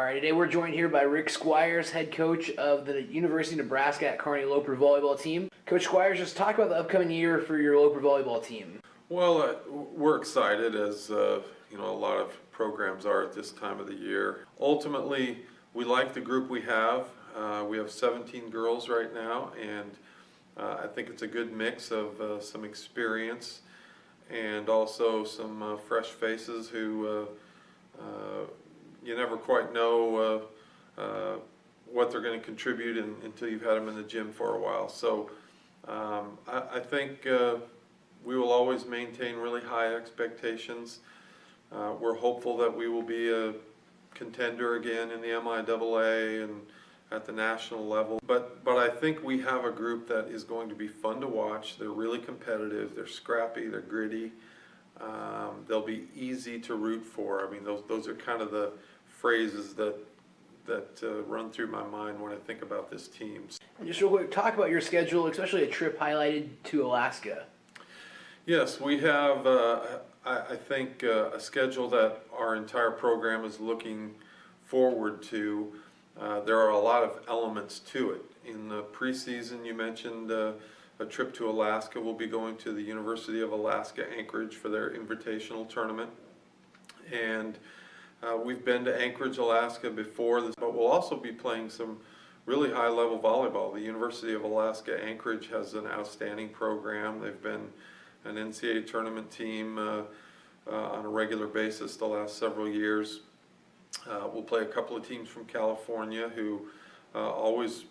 right, today we're joined here by Rick Squiers, head coach of the University of Nebraska at Kearney Loper volleyball team. Coach Squiers, just talk about the upcoming year for your Loper volleyball team. Well, we're excited, as a lot of programs are at this time of the year. Ultimately, we like the group we have. We have 17 girls right now, and I think it's a good mix of some experience and also some fresh faces who you never quite know what they're going to contribute until you've had them in the gym for a while. So I think we will always maintain really high expectations. We're hopeful that we will be a contender again in the MIAA and at the national level. But I think we have a group that is going to be fun to watch. They're really competitive, they're scrappy, they're gritty. They'll be easy to root for. I mean, those are kind of the phrases that run through my mind when I think about this team. And just real quick, talk about your schedule, especially a trip highlighted to Alaska. Yes, we have, I think, a schedule that our entire program is looking forward to. There are a lot of elements to it. In the preseason, you mentioned a trip to Alaska. We'll be going to the University of Alaska Anchorage for their invitational tournament. And we've been to Anchorage, Alaska before this, but we'll also be playing some really high-level volleyball. The University of Alaska Anchorage has an outstanding program. They've been an NCAA tournament team on a regular basis the last several years. We'll play a couple of teams from California who always,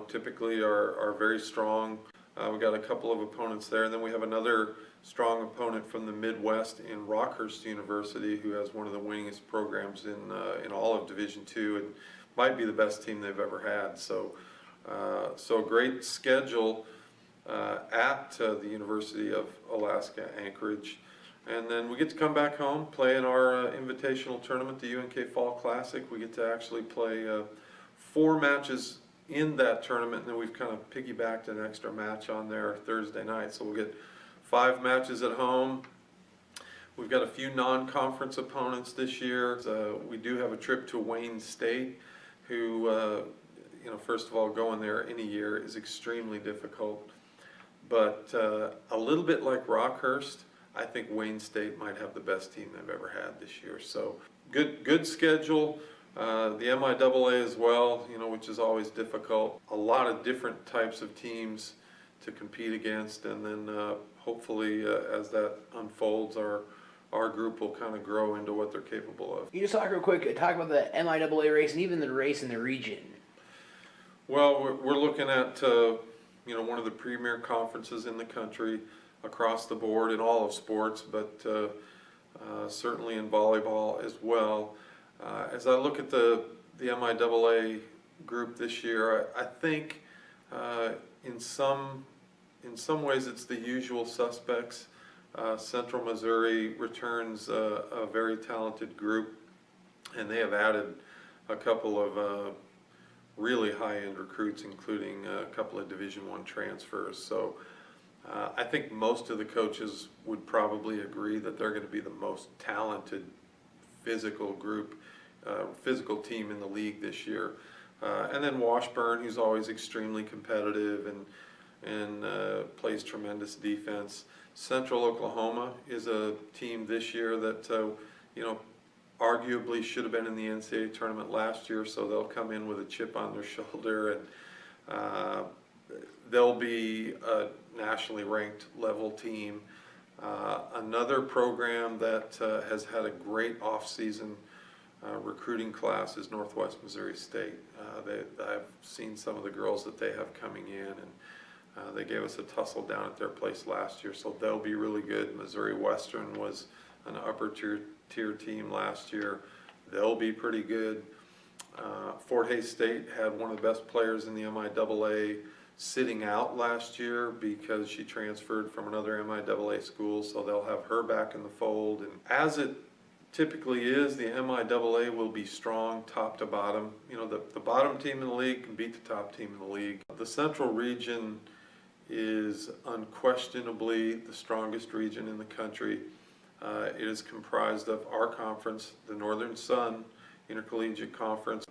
typically are very strong. We've got a couple of opponents there, and then we have another strong opponent from the Midwest in Rockhurst University, who has one of the winningest programs in all of Division II and might be the best team they've ever had. So a great schedule at the University of Alaska Anchorage. And then we get to come back home, play in our invitational tournament, the UNK Fall Classic. We get to actually play 4 matches in that tournament, and then we've kind of piggybacked an extra match on there Thursday night. So we'll get 5 matches at home. We've got a few non-conference opponents this year. We do have a trip to Wayne State, who, first of all, going there any year is extremely difficult. But a little bit like Rockhurst, I think Wayne State might have the best team they've ever had this year. So good schedule. The MIAA as well, which is always difficult. A lot of different types of teams to compete against, and then hopefully as that unfolds, our group will kind of grow into what they're capable of. You just talk real quick, talk about the MIAA race and even the race in the region. Well, we're looking at one of the premier conferences in the country across the board in all of sports, but certainly in volleyball as well. As I look at the MIAA group this year, I think in some ways it's the usual suspects. Central Missouri returns a very talented group, and they have added a couple of really high-end recruits, including a couple of Division I transfers. So I think most of the coaches would probably agree that they're going to be the most talented physical team in the league this year. And then Washburn, who's always extremely competitive and plays tremendous defense. Central Oklahoma is a team this year that arguably should have been in the NCAA tournament last year, so they'll come in with a chip on their shoulder, and they'll be a nationally ranked level team. Another program that has had a great off-season recruiting class is Northwest Missouri State. I've seen some of the girls that they have coming in, and they gave us a tussle down at their place last year, so they'll be really good. Missouri Western was an upper tier team last year. They'll be pretty good. Fort Hays State had one of the best players in the MIAA sitting out last year because she transferred from another MIAA school, so they'll have her back in the fold. And as it typically is, the MIAA will be strong top to bottom. The bottom team in the league can beat the top team in the league. The Central region is unquestionably the strongest region in the country. It is comprised of our conference, the Northern Sun Intercollegiate Conference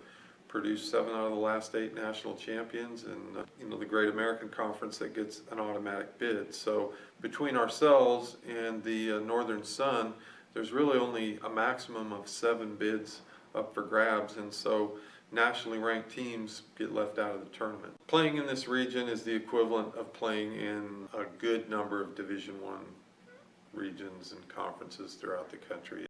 produced 7 out of the last 8 national champions, and the Great American Conference that gets an automatic bid. So between ourselves and the Northern Sun, there's really only a maximum of 7 bids up for grabs, and so nationally ranked teams get left out of the tournament. Playing in this region is the equivalent of playing in a good number of Division I regions and conferences throughout the country.